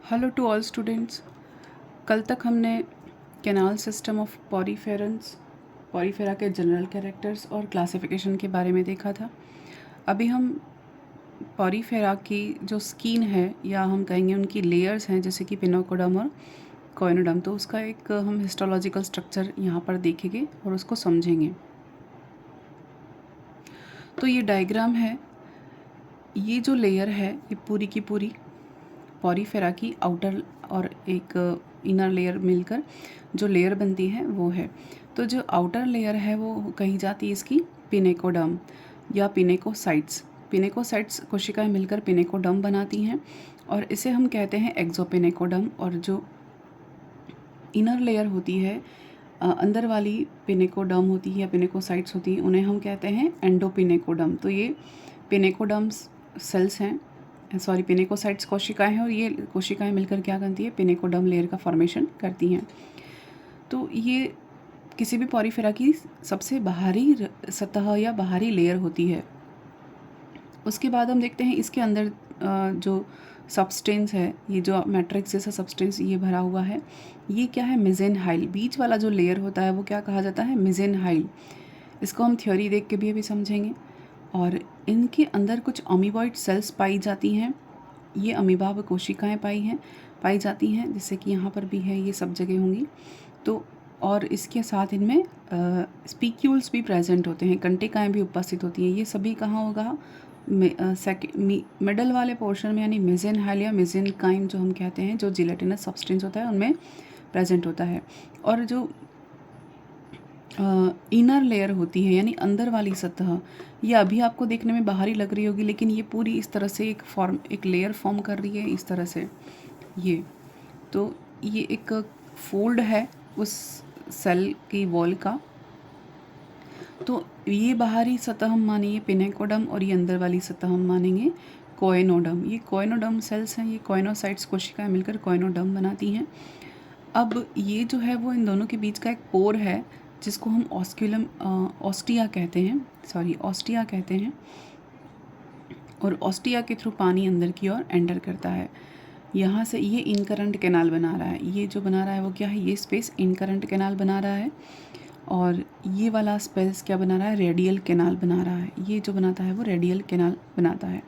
Hello to all students. कल तक हमने कैनाल सिस्टम ऑफ पॉरीफेरंस पॉरीफेरा के जनरल कैरेक्टर्स और क्लासिफिकेशन के बारे में देखा था। अभी हम पॉरीफेरा की जो स्किन है या हम कहेंगे उनकी लेयर्स हैं जैसे कि पिनोकोडम और कॉइनोडम, तो उसका एक हम हिस्टोलॉजिकल स्ट्रक्चर यहाँ पर देखेंगे और उसको समझेंगे। तो ये डायग्राम है, ये जो लेयर है ये पूरी की पूरी पॉरीफेरा की आउटर और एक इनर लेयर मिलकर जो लेयर बनती है वो है। तो जो आउटर लेयर है वो कही जाती है इसकी पिनेकोडर्म या पिनेकोसाइट्स। पिनेकोसाइट्स कोशिकाएं मिलकर पिनेकोडर्म बनाती हैं और इसे हम कहते हैं एक्सोपिनेकोडर्म। और जो इनर लेयर होती है, अंदर वाली पिनेकोडर्म होती है या पिनेकोसाइट्स होती हैं, उन्हें हम कहते हैं एंडोपिनेकोडर्म। तो ये पिनेकोडर्म्स सेल्स हैं, सॉरी पिनेकोसाइट्स कोशिकाएं हैं, और ये कोशिकाएं मिलकर क्या करती है, पिनेकोडर्म लेयर का फॉर्मेशन करती हैं। तो ये किसी भी पॉरीफेरा की सबसे बाहरी सतह या बाहरी लेयर होती है। उसके बाद हम देखते हैं इसके अंदर जो सब्सटेंस है, ये जो मैट्रिक्स जैसा सब्सटेंस ये भरा हुआ है, ये क्या है, मेसेनहाइल। बीच वाला जो लेयर होता है वो क्या कहा जाता है, मेसेनहाइल। इसको हम थ्योरी देख के भी अभी समझेंगे। और इनके अंदर कुछ अमीबॉइड सेल्स पाई जाती हैं, ये अमीबा कोशिकाएं पाई जाती हैं, जैसे कि यहाँ पर भी है, ये सब जगह होंगी। तो और इसके साथ इनमें स्पीक्यूल्स भी प्रेजेंट होते हैं, कंटिकाएँ भी उपस्थित होती हैं। ये सभी कहाँ होगा, मिडल वाले पोर्शन में, यानी मेसेनहाइल या मेसेनकाइम जो हम कहते हैं, जो जिलेटिनस सब्सटेंस होता है उनमें प्रेजेंट होता है। और जो इनर लेयर होती है यानी अंदर वाली सतह, ये अभी आपको देखने में बाहरी लग रही होगी, लेकिन ये पूरी इस तरह से एक लेयर फॉर्म कर रही है, इस तरह से। ये तो ये एक फोल्ड है उस सेल की वॉल का। तो ये बाहरी सतह हम मानेंगे पिनेकोडम और ये अंदर वाली सतह हम मानेंगे कोएनोडम। ये कोएनोडम सेल्स हैं, ये कोएनोसाइट्स कोशिकाएं मिलकर कोएनोडम बनाती हैं। अब ये जो है वो इन दोनों के बीच का एक पोर है जिसको हम ऑस्टिया कहते हैं, ऑस्टिया कहते हैं। और ऑस्टिया के थ्रू पानी अंदर की ओर एंटर करता है। यहाँ से ये इनकरंट कैनाल बना रहा है, ये जो बना रहा है वो क्या है, ये स्पेस इनकरंट कैनाल बना रहा है। और ये वाला स्पेस क्या बना रहा है, रेडियल कैनाल बना रहा है। ये जो बनाता है वो रेडियल कैनाल बनाता है।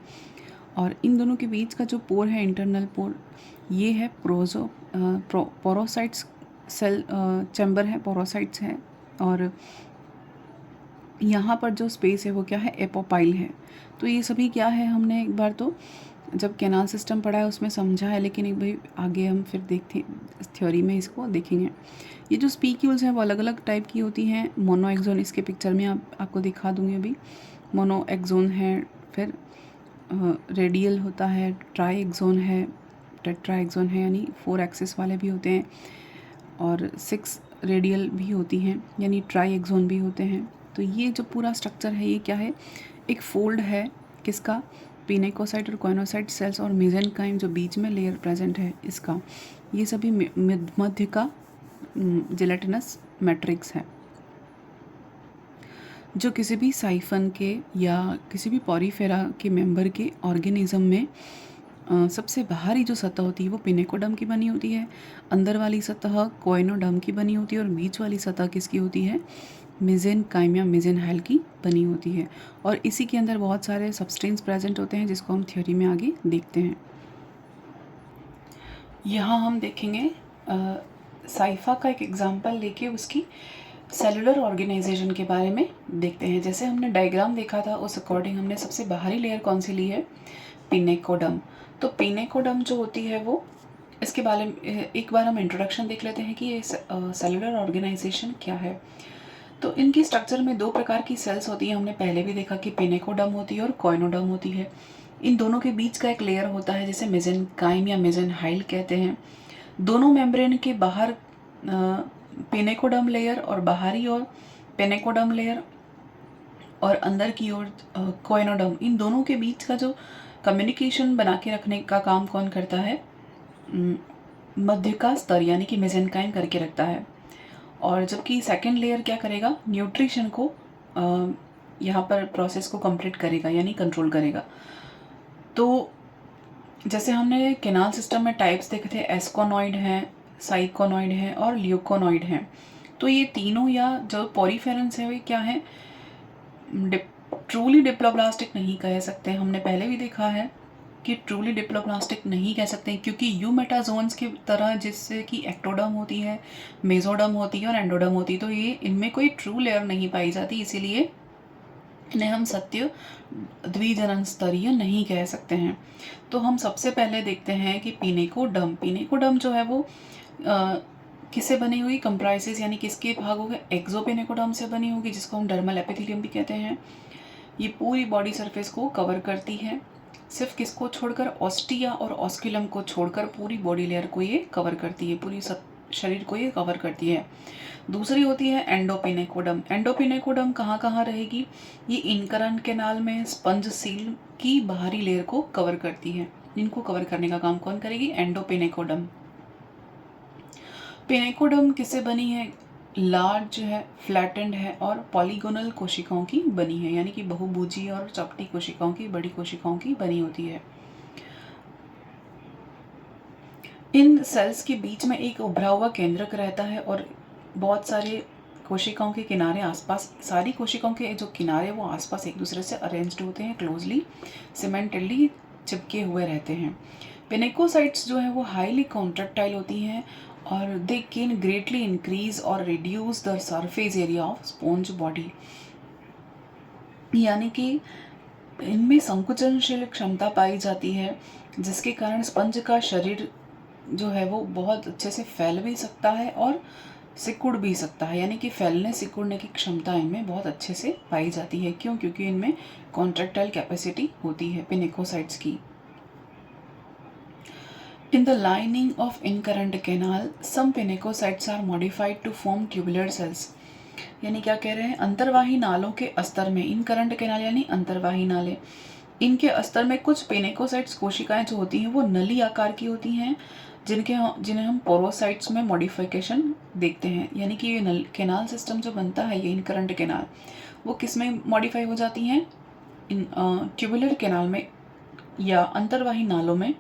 और इन दोनों के बीच का जो पोर है, इंटरनल पोर, ये है पोरोसाइट्स सेल चैम्बर है, पोरोसाइट्स है। और यहाँ पर जो स्पेस है वो क्या है, एपोपाइल है। तो ये सभी क्या है, हमने एक बार तो जब कैनाल सिस्टम पढ़ा है उसमें समझा है, लेकिन एक भाई आगे हम फिर देखते थ्योरी में इसको देखेंगे। ये जो स्पीक्यूल्स हैं वो अलग अलग टाइप की होती हैं। मोनो एक्सोन, इसके पिक्चर में आपको दिखा दूँगी अभी। मोनो एक्सोन है, फिर रेडियल होता है, ट्राई एक्सोन है, टेट्रा एक्सोन है, यानी 4 एक्सिस वाले भी होते हैं, और 6 रेडियल भी होती हैं, यानी ट्राई एक्सोन भी होते हैं। तो ये जो पूरा स्ट्रक्चर है ये क्या है, एक फोल्ड है, किसका, पिनेकोसाइट और कोइनोसाइट सेल्स और मेसेनकाइम जो बीच में लेयर प्रेजेंट है इसका। ये सभी मध्य का जिलेटिनस मैट्रिक्स है, जो किसी भी साइफन के या किसी भी पॉरीफेरा के मेंबर के ऑर्गेनिज्म में सबसे बाहरी जो सतह होती है वो पिनेकोडम की बनी होती है, अंदर वाली सतह कोइनोडम की बनी होती है, और बीच वाली सतह किसकी होती है, मेसेनकाइम या मेसेनहाइल की बनी होती है। और इसी के अंदर बहुत सारे सब्सटेंस प्रेजेंट होते हैं जिसको हम थ्योरी में आगे देखते हैं। यहाँ हम देखेंगे साइफा का एक एग्जाम्पल लेके उसकी सेलुलर ऑर्गेनाइजेशन के बारे में देखते हैं। जैसे हमने डायग्राम देखा था उस अकॉर्डिंग हमने सबसे बाहरी लेयर कौन सी ली है, पिनेकोडम। तो पिनेकोडम जो होती है वो, इसके बारे में एक बार हम इंट्रोडक्शन देख लेते हैं कि ये सेलुलर ऑर्गेनाइजेशन क्या है। तो इनकी स्ट्रक्चर में 2 प्रकार की सेल्स होती हैं, हमने पहले भी देखा कि पिनेकोडम होती है और कोइनोडम होती है। इन दोनों के बीच का एक लेयर होता है जिसे मेसेनकाइम या मेसेनहाइल कहते हैं। दोनों मेम्ब्रेन के बाहर पिनेकोडम लेयर और बाहरी ओर पेनेकोडम लेयर और अंदर की ओर कोइनोडम, इन दोनों के बीच का जो कम्युनिकेशन बना के रखने का काम कौन करता है, मध्य का स्तर यानी कि मेसेनकाइम करके रखता है। और जबकि सेकेंड लेयर क्या करेगा, न्यूट्रिशन को यहाँ पर प्रोसेस को कंप्लीट करेगा यानी कंट्रोल करेगा। तो जैसे हमने केनाल सिस्टम में टाइप्स देखे थे, एस्कोनॉइड हैं, साइकोनॉइड हैं और ल्यूकोनॉइड हैं। तो ये तीनों या जो पॉरीफेरेंस है वे क्या है, ट्रूली डिप्लोब्लास्टिक नहीं कह सकते। हमने पहले भी देखा है कि ट्रूली डिप्लोब्लास्टिक नहीं कह सकते क्योंकि यूमेटाजोन्स की तरह, जिससे कि एक्टोडर्म होती है, मेसोडर्म होती है और एंडोडर्म होती है, तो ये इनमें कोई ट्रू लेयर नहीं पाई जाती, इसीलिए इन्हें हम सत्य द्विजनन स्तरीय नहीं कह सकते हैं। तो हम सबसे पहले देखते हैं कि पिनेकोडर्म। पिनेकोडर्म जो है वो किससे बनी हुई, कंप्राइसेस यानी किसके भाग हो गए, एक्सोपिनेकोडर्म से बनी होगी, जिसको हम डर्मल एपिथेलियम भी कहते हैं। ये पूरी बॉडी सरफेस को कवर करती है, सिर्फ किसको छोड़कर, ऑस्टिया और ऑस्क्यूलम को छोड़कर पूरी बॉडी लेयर को ये कवर करती है, पूरी शरीर को ये कवर करती है। दूसरी होती है एंडोपिनेकोडम। एंडोपिनेकोडम कहाँ कहाँ रहेगी, ये इनकरन केनाल में स्पंज सील की बाहरी लेयर को कवर करती है। इनको कवर करने का काम कौन करेगी, एंडोपिनेकोडम। पिनेकोडम किससे बनी है, लार्ज है, फ्लैटेंड है और पॉलीगोनल कोशिकाओं की बनी है, यानी कि बहुभुजी और चपटी कोशिकाओं की, बड़ी कोशिकाओं की बनी होती है। इन सेल्स के बीच में एक उभरा हुआ केंद्रक रहता है और बहुत सारे कोशिकाओं के किनारे आसपास, सारी कोशिकाओं के जो किनारे वो आसपास एक दूसरे से अरेंज्ड होते हैं, क्लोजली सीमेंटेडली चिपके हुए रहते हैं। पिनेकोसाइट्स जो है वो हाईली कॉन्ट्रैक्टाइल होती हैं और दे कैन ग्रेटली इंक्रीज और reduce the surface area of sponge body, यानी कि इनमें संकुचनशील क्षमता पाई जाती है, जिसके कारण स्पंज का शरीर जो है वो बहुत अच्छे से फैल भी सकता है और सिकुड़ भी सकता है, यानी कि फैलने सिकुड़ने की क्षमता इनमें बहुत अच्छे से पाई जाती है। क्यों, क्योंकि इनमें कॉन्ट्रैक्टाइल कैपेसिटी होती है पिनेकोसाइट्स की। In the lining of incurrent canal, some pinacocytes are modified to form tubular cells. यानी क्या कह रहे हैं, अंतर्वाही नालों के अस्तर में, इनकरंट केनाल यानी अंतर्वाही नाले, इनके अस्तर में कुछ पेनेकोसाइट्स कोशिकाएं जो होती हैं वो नली आकार की होती हैं, जिन्हें हम पोरोसाइट्स में मॉडिफिकेशन देखते हैं। यानी कि ये केनाल सिस्टम जो बनता है, ये इनकरंट केनाल, वो किस में मॉडिफाई हो जाती हैं, इन ट्यूबुलर केनाल में या अंतर्वाही नालों में,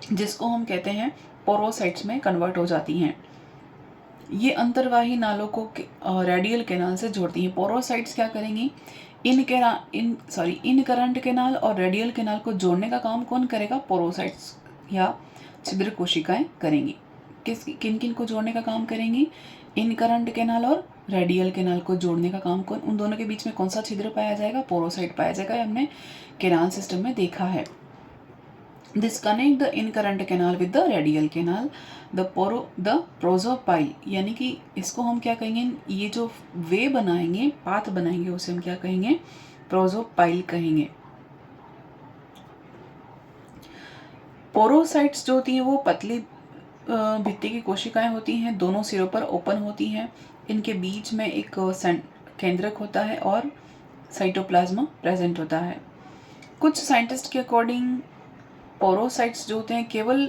जिसको हम कहते हैं पोरोसाइट्स में कन्वर्ट हो जाती हैं। ये अंतर्वाही नालों को रेडियल केनाल से जोड़ती हैं। पोरोसाइट्स क्या करेंगी, इनकरंट केनाल और रेडियल केनाल को जोड़ने का काम कौन करेगा, पोरोसाइट्स या छिद्र कोशिकाएं करेंगी। किन किन को जोड़ने का काम करेंगी, इनकरंट केनाल और रेडियल केनाल को जोड़ने का काम कौन, उन दोनों के बीच में कौन सा छिद्र पाया जाएगा, पोरोसाइट पाया जाएगा। हमने केनाल सिस्टम में देखा है। This connect the incurrent canal with the radial canal, the prosopyle, यानी कि इसको हम क्या कहेंगे, ये जो वे बनाएंगे, पाथ बनाएंगे, उसे हम क्या कहेंगे, प्रोजोपाइल कहेंगे। पोरोसाइट्स जो होती हैं वो पतली भित्ति की कोशिकाएं होती हैं, दोनों सिरों पर ओपन होती हैं, इनके बीच में एक केंद्रक होता है और साइटोप्लाज्मा प्रेजेंट होता है। कुछ साइंटिस्ट के अकॉर्डिंग पोरोसाइट्स जो होते हैं केवल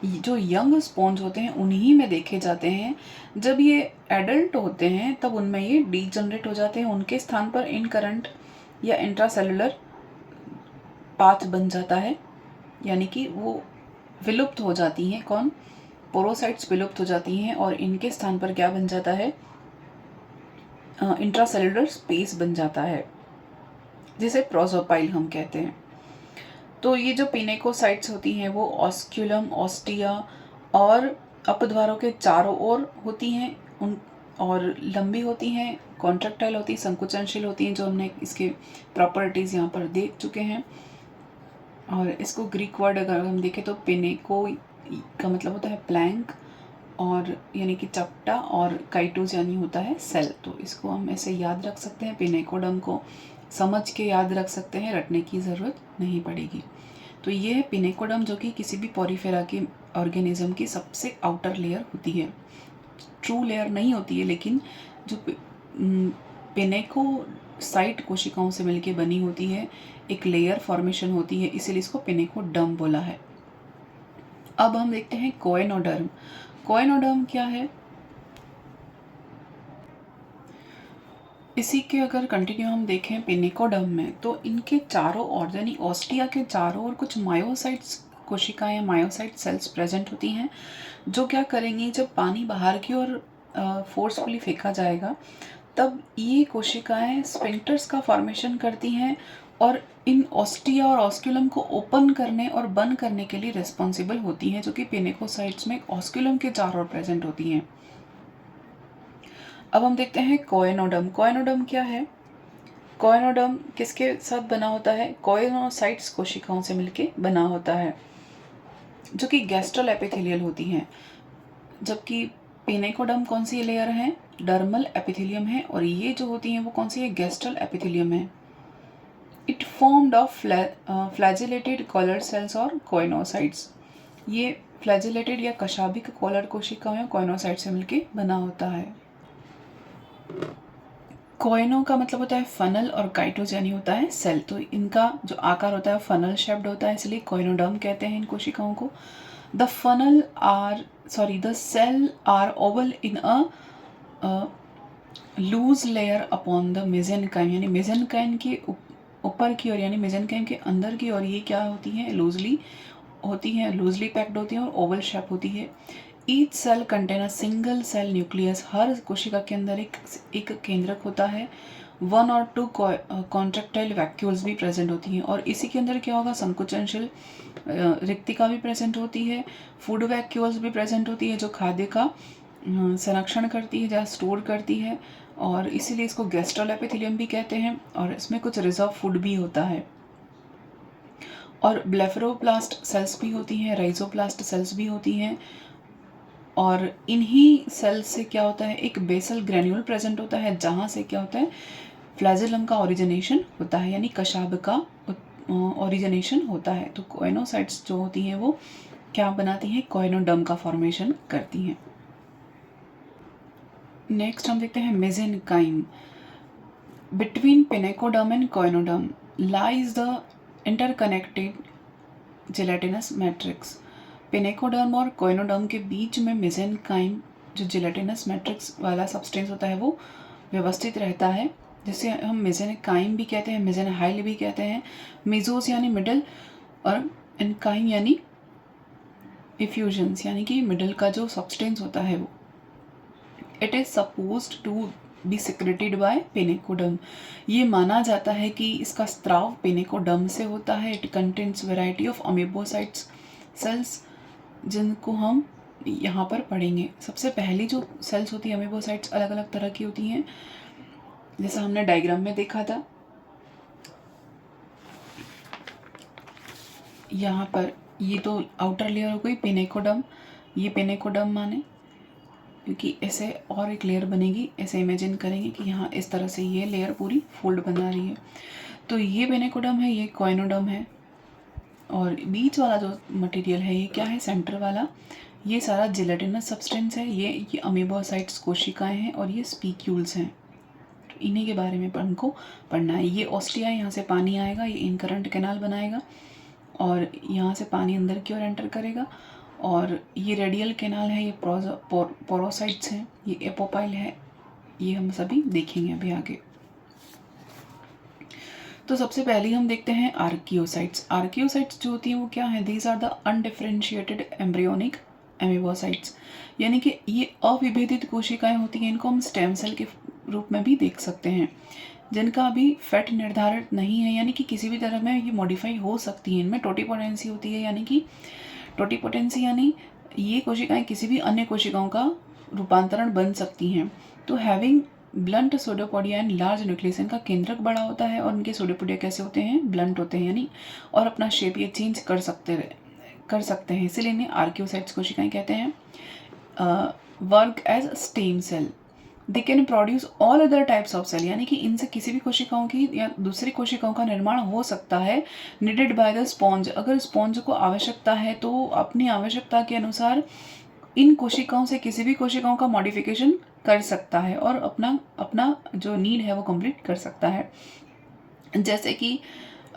जो यंग स्पॉन्ज होते हैं उन्हीं में देखे जाते हैं। जब ये एडल्ट होते हैं तब उनमें ये डीजनरेट हो जाते हैं, उनके स्थान पर इनकरंट या इंट्रासेलुलर पाथ बन जाता है, यानी कि वो विलुप्त हो जाती हैं। कौन, पोरोसाइट्स विलुप्त हो जाती हैं और इनके स्थान पर क्या बन जाता है, इंट्रासेलुलर स्पेस बन जाता है, जिसे प्रोसोपाइल हम कहते हैं। तो ये जो पिनेकोसाइट्स होती हैं वो ऑस्क्यूलम, ऑस्टिया और अपद्वारों के चारों ओर होती हैं, उन और लंबी होती हैं, कॉन्ट्रैक्टाइल होती, संकुचनशील होती हैं, जो हमने इसके प्रॉपर्टीज़ यहाँ पर देख चुके हैं। और इसको ग्रीक वर्ड अगर हम देखें तो पिनेको का मतलब होता है प्लैंक, और यानी कि चपटा, और काइटोस यानी होता है सेल। तो इसको हम ऐसे याद रख सकते हैं, पिनेकोडम को समझ के याद रख सकते हैं, रटने की ज़रूरत नहीं पड़ेगी। तो ये है पिनेकोडम, जो कि किसी भी पॉरीफेरा के ऑर्गेनिज्म की सबसे आउटर लेयर होती है। ट्रू लेयर नहीं होती है, लेकिन जो पिनेकोसाइट कोशिकाओं से मिलके बनी होती है, एक लेयर फॉर्मेशन होती है, इसीलिए इसको पिनेकोडर्म बोला है। अब हम देखते हैं कोएनोडर्म। कोएनोडर्म क्या है, इसी के अगर कंटिन्यू हम देखें पिनेकोडर्म में, तो इनके चारों ओर यानी ऑस्टिया के चारों ओर कुछ मायोसाइट्स कोशिकाएं या मायोसाइट सेल्स प्रेजेंट होती हैं, जो क्या करेंगी, जब पानी बाहर की ओर फोर्सफुली फेंका जाएगा तब ये कोशिकाएं स्फिंक्टर्स का फॉर्मेशन करती हैं और इन ऑस्टिया और ऑस्क्यूलम को ओपन करने और बंद करने के लिए रिस्पॉन्सिबल होती हैं, जो कि पिनेकोसाइट्स में ऑस्क्यूलम के चारों ओर प्रेजेंट होती हैं। अब हम देखते हैं कोएनोडर्म। कोएनोडर्म क्या है? कोएनोडर्म किसके साथ बना होता है? कोएनोसाइट्स कोशिकाओं से मिलके बना होता है, जो कि गैस्ट्रल एपिथेलियल होती हैं, जबकि पिनेकोडर्म कौन सी लेयर है? डर्मल एपिथेलियम है, और ये जो होती हैं वो कौन सी है? गैस्ट्रल एपिथेलियम है। It formed of flagellated collar cells और कोएनोसाइट्स। ये फ्लैजिलेटेड या कशाभिक कॉलर कोशिकाओं या कोएनोसाइट से मिलके बना होता है। कोएनो का मतलब होता है फनल और काइटोस यानी होता है सेल, तो इनका जो आकार होता है फनल शेप्ड होता है, इसलिए कोएनोडर्म कहते हैं इन कोशिकाओं को। The cell are oval in a loose layer upon the mesenchyme, यानी मेसेनकाइम के ऊपर की ओर यानी मेसेनकाइम के अंदर की ओर ये क्या होती हैं? लूजली पैक्ड होती हैं और ओवल शेप होती है। Each cell contain a single cell nucleus, हर कोशिका के अंदर एक केंद्रक होता है। 1 और 2 कॉन्ट्रेक्टाइल वैक्यूल्स भी प्रेजेंट होती हैं, और इसी के अंदर क्या होगा? संकुचनशील रिक्तिका भी प्रेजेंट होती है। फूड वैक्यूल्स भी प्रेजेंट होती है, जो खाद्य का संरक्षण करती है या स्टोर करती है, और इसीलिए इसको गैस्ट्रल एपिथेलियम भी कहते हैं। और इसमें कुछ रिजर्व फूड भी होता है। और ब्लेफरोप्लास्ट सेल्स भी होती हैं, राइजोप्लास्ट सेल्स भी होती हैं, और इन्हीं सेल्स से क्या होता है? एक बेसल ग्रेन्यूल प्रेजेंट होता है, जहाँ से क्या होता है? फ्लैजेलम का ओरिजिनेशन होता है, यानी कशाभ का ओरिजिनेशन होता है। तो कोएनोसाइट्स जो होती हैं वो क्या बनाती हैं? कोएनोडर्म का फॉर्मेशन करती हैं। नेक्स्ट हम देखते हैं mesenchyme. Between pinacoderm and choanoderm lies the interconnected gelatinous matrix. Pinacoderm और कोएनोडर्म के बीच में मेसेनकाइम, जो जेलेटिनस मैट्रिक्स वाला सब्सटेंस होता है, वो व्यवस्थित रहता है, जिसे हम मेसेनकाइम भी कहते हैं, मेसेनहाइल भी कहते हैं। मेजोस यानी मिडल, और एनकाइम यानी इफ्यूजन्स, यानी कि मिडल का जो सब्सटेंस होता है वो। It is supposed to be secreted by pinacoderm. ये माना जाता है कि इसका स्त्राव पिनेकोडर्म से होता है। It contains variety of amoebocytes cells, जिनको हम यहाँ पर पढ़ेंगे। सबसे पहली जो सेल्स होती है अमीबोसाइट्स अलग अलग तरह की होती हैं, जैसा हमने डायग्राम में देखा था। यहाँ पर ये तो आउटर लेयर हो गई पिनेकोडर्म, ये पिनेकोडर्म माने, क्योंकि ऐसे और एक लेयर बनेगी, ऐसे इमेजिन करेंगे कि यहाँ इस तरह से ये लेयर पूरी फोल्ड बना रही है। तो ये पिनेकोडर्म है, ये कोएनोडर्म है, और बीच वाला जो मटेरियल है ये क्या है? सेंटर वाला, ये सारा जिलेटिनस सब्सटेंस है। ये अमीबोसाइट्स कोशिकाएं हैं, और ये स्पीक्यूल्स हैं। तो इन्हीं के बारे में हमको पढ़ना है। ये ऑस्टिया, यहाँ से पानी आएगा, ये इनकरेंट कैनाल बनाएगा, और यहाँ से पानी अंदर की ओर एंटर करेगा, और ये रेडियल कैनाल है, ये पोरोसाइट्स हैं, ये एपोपाइल है, ये हम सभी देखेंगे अभी आगे। तो सबसे पहले हम देखते हैं आर्कियोसाइट्स। आर्कियोसाइट्स जो होती हैं वो क्या है? These are the undifferentiated embryonic amoebocytes, यानी कि ये अविभेदित कोशिकाएं होती हैं। इनको हम स्टेम सेल के रूप में भी देख सकते हैं, जिनका अभी फैट निर्धारित नहीं है, यानी कि किसी भी तरह में ये मॉडिफाई हो सकती हैं। इनमें टोटिपोटेंसी होती है, यानी कि टोटिपोटेंसी यानी ये कोशिकाएं किसी भी अन्य कोशिकाओं का रूपांतरण बन सकती हैं। तो having blunt pseudopodia and large nucleus, इनका केंद्रक बड़ा होता है, और इनके सोडोपोडिया कैसे होते हैं? ब्लंट होते हैं, यानी और अपना शेप ये चेंज कर सकते हैं, इसलिए इन्हें आर्कियोसाइट्स कोशिकाएं कहते हैं। Work as stem cell, they can produce all other types of cell, यानी कि इनसे किसी भी कोशिकाओं की या दूसरी कोशिकाओं का निर्माण हो सकता है। नीडेड बाय द स्पॉन्ज, अगर स्पॉन्ज को आवश्यकता है तो अपनी आवश्यकता के अनुसार इन कोशिकाओं से किसी भी कोशिकाओं का मॉडिफिकेशन कर सकता है, और अपना जो नीड है वो कंप्लीट कर सकता है। जैसे कि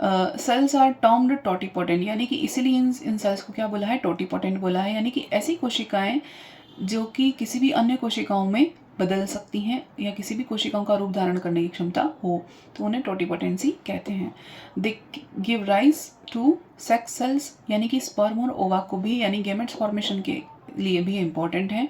सेल्स आर टर्म्ड टोटिपोटेंट, यानी कि इसीलिए इन सेल्स को क्या बोला है? टोटिपोटेंट बोला है, यानी कि ऐसी कोशिकाएं जो कि किसी भी अन्य कोशिकाओं में बदल सकती हैं या किसी भी कोशिकाओं का रूप धारण करने की क्षमता हो, तो उन्हें टोटिपोटेंसी कहते हैं। They give rise to sex cells, यानी कि स्पर्म और ओवा को भी, यानी गेमेट्स फॉर्मेशन के लिए भी इम्पॉर्टेंट है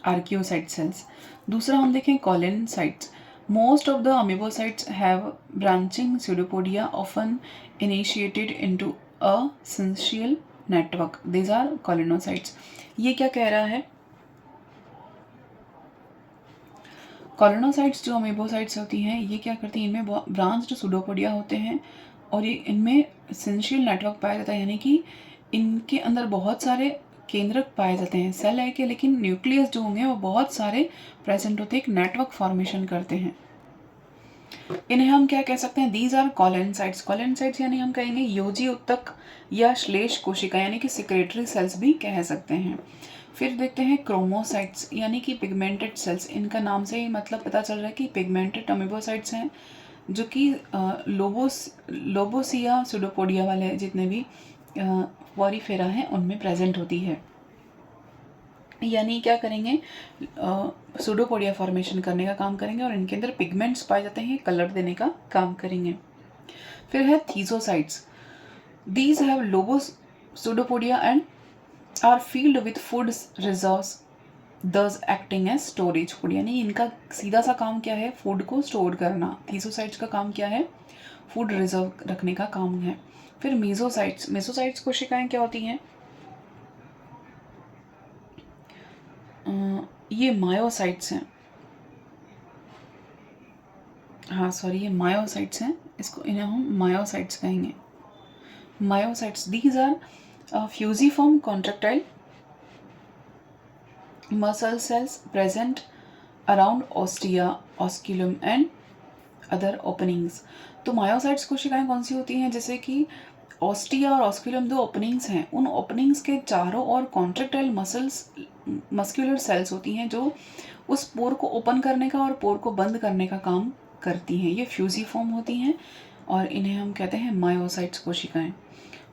आर्कियोसाइट सेल्स। दूसरा हम देखें collencytes. Most of the amoebocytes have branching pseudopodia often initiated into a syncytial network. These are collencytes. ये क्या कह रहा है? कॉलिनोसाइट्स जो अमीबोसाइट्स होती हैं, ये क्या करती हैं, इनमें ब्रांच्ड सूडोपोडिया होते हैं और ये इनमें सिंशियल नेटवर्क पाया जाता है, यानी कि इनके अंदर बहुत सारे केंद्रक पाए जाते हैं। सेल है कि लेकिन न्यूक्लियस जो होंगे वो बहुत सारे प्रेजेंट होते हैं, एक नेटवर्क फॉर्मेशन करते हैं। इन्हें हम क्या कह सकते हैं? These are कॉलिनसाइट्स। कॉलिनसाइट्स यानी हम कहेंगे योजी उत्तक या श्लेष कोशिका, यानी कि सिक्रेटरी सेल्स भी कह सकते हैं। फिर देखते हैं क्रोमोसाइट्स, यानी कि पिगमेंटेड सेल्स। इनका नाम से ही मतलब पता चल रहा है कि पिगमेंटेड अमीबोसाइट्स हैं, जो कि लोबोसिया सूडोपोडिया वाले जितने भी पॉरीफेरा हैं उनमें प्रेजेंट होती है। यानी क्या करेंगे, सूडोपोडिया फॉर्मेशन करने का काम करेंगे और इनके अंदर पिगमेंट्स पाए जाते हैं, कलर देने का काम करेंगे। फिर है thesocytes. These have lobose pseudopodia and are filled with food reserves, thus acting as storage food. यानी इनका सीधा सा काम क्या है? फूड को स्टोर करना। थीसोसाइट्स का काम क्या है? फूड रिजर्व रखने का काम है। फिर मेसोसाइट्स। मेसोसाइट्स कोशिकाएं क्या होती हैं? ये मायोसाइट्स हैं। हाँ सॉरी, ये मायोसाइट्स हैं, इसको इन्हें हम मायोसाइट्स कहेंगे। Myocytes, these are fusiform contractile muscle cells present around ostia, osculum and other openings. तो मायोसाइट्स कोशिकाएं कौन सी होती हैं? जैसे कि ऑस्टिया और ऑस्क्यूलम दो ओपनिंग्स हैं, उन ओपनिंग्स के चारों ओर कॉन्ट्रैक्टाइल मस्कुलर सेल्स होती हैं जो उस पोर को ओपन करने का और पोर को बंद करने का काम करती हैं। ये फ्यूजिफॉर्म होती हैं और इन्हें हम कहते हैं मायोसाइट्स कोशिकाएं।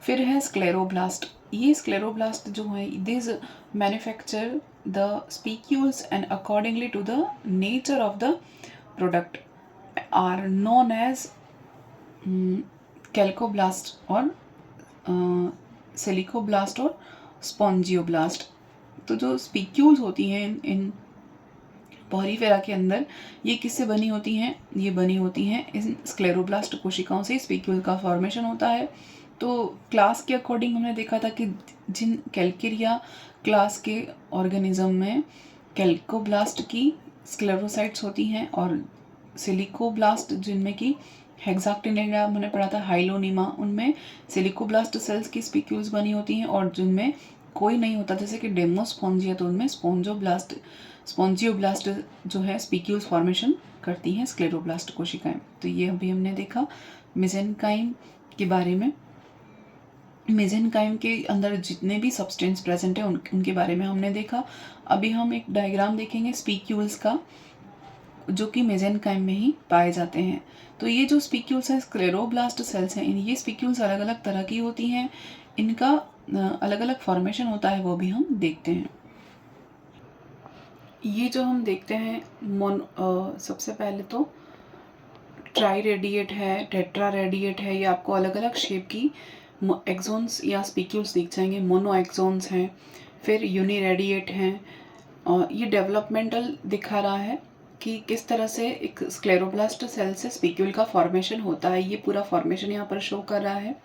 फिर है स्क्लेरोब्लास्ट। ये स्क्लेरोब्लास्ट जो है, this manufacture the spicules and accordingly to the nature of the product are known as calcoblast और सिलिकोब्लास्ट और स्पॉन्जियोब्लास्ट। तो जो स्पीक्यूल्स होती हैं इन पॉरीफेरा के अंदर, ये किससे बनी होती हैं? ये बनी होती हैं इन स्क्लेरोब्लास्ट कोशिकाओं से स्पीक्यूल का फॉर्मेशन होता है। तो क्लास के अकॉर्डिंग हमने देखा था कि जिन कैल्केरिया क्लास के ऑर्गेनिज्म में कैल्कोब्लास्ट की स्क्लेरोसाइट्स होती हैं और सिलिकोब्लास्ट जिनमें की हेक्साक्टिनिडा हमने पढ़ा था, हाइलोनीमा, उनमें सिलिकोब्लास्ट सेल्स की स्पीक्यूल्स बनी होती हैं और जिनमें कोई नहीं होता जैसे कि डेमोस्पॉन्जिया, तो उनमें स्पॉन्जियोब्लास्ट जो है स्पीक्यूल्स फॉर्मेशन करती हैं स्क्लेरोब्लास्ट कोशिकाएं। तो ये अभी हमने देखा मेसेनकाइम के बारे में। मेसेनकाइम के अंदर जितने भी सब्सटेंस प्रेजेंट है उनके बारे में हमने देखा। अभी हम एक डायग्राम देखेंगे स्पीक्यूल्स का, जो कि मेसेनकाइम में ही पाए जाते हैं। तो ये जो स्पीक्यूल्स हैं स्क्लेरोब्लास्ट सेल्स हैं, ये स्पीक्यूल्स अलग अलग तरह की होती हैं, इनका अलग अलग फॉर्मेशन होता है, वो भी हम देखते हैं। ये जो हम देखते हैं सबसे पहले तो ट्राई रेडिएट है, टेट्रा रेडिएट है, ये आपको अलग अलग शेप की एक्सोन्स या स्पीक्यूल्स दिख जाएंगे। मोनो एक्सोन्स हैं, फिर यूनी रेडिएट हैं, और ये डेवलपमेंटल दिखा रहा है कि किस तरह से एक स्क्लेरोब्लास्ट सेल से स्पीक्यूल का फॉर्मेशन होता है। ये पूरा फॉर्मेशन यहाँ पर शो कर रहा है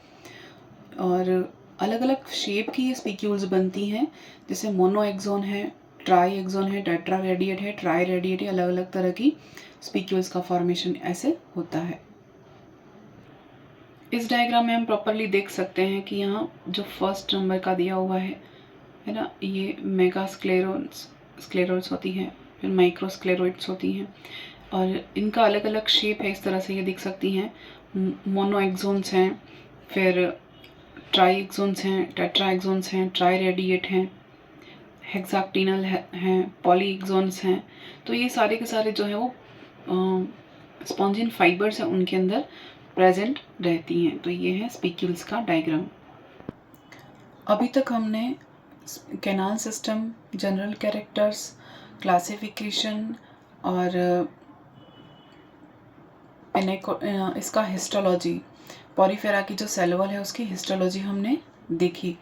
और अलग अलग शेप की ये स्पीक्यूल्स बनती हैं, जैसे मोनो एक्सोन है, ट्राई एक्सोन है, टेट्रा रेडिएट है, ट्राई रेडिएट है, अलग अलग तरह की स्पीक्यूल्स का फॉर्मेशन ऐसे होता है। इस डायग्राम में हम प्रॉपरली देख सकते हैं कि यहाँ जो फर्स्ट नंबर का दिया हुआ है ना, ये मेगा स्क्लेरोल्स होती हैं, फिर माइक्रोस्क्लेरोइड्स होती हैं और इनका अलग अलग शेप है। इस तरह से ये दिख सकती हैं। मोनो एक्सोन्स हैं, फिर ट्राई एक्सोन्स हैं, टेट्रा एक्सोन्स हैं, ट्राई रेडिएट हैं, हेक्साक्टिनल हैं, पॉली एक्सोन्स हैं। तो ये सारे के सारे जो है वो स्पॉन्जिन फाइबर्स हैं, उनके अंदर प्रेजेंट रहती हैं। तो ये है स्पीक्यूल्स का डायग्राम। अभी तक हमने canal system, general characters, classification और इसका हिस्टोलॉजी, पॉरीफेरा की जो सेल वॉल है उसकी हिस्टोलॉजी हमने देखी।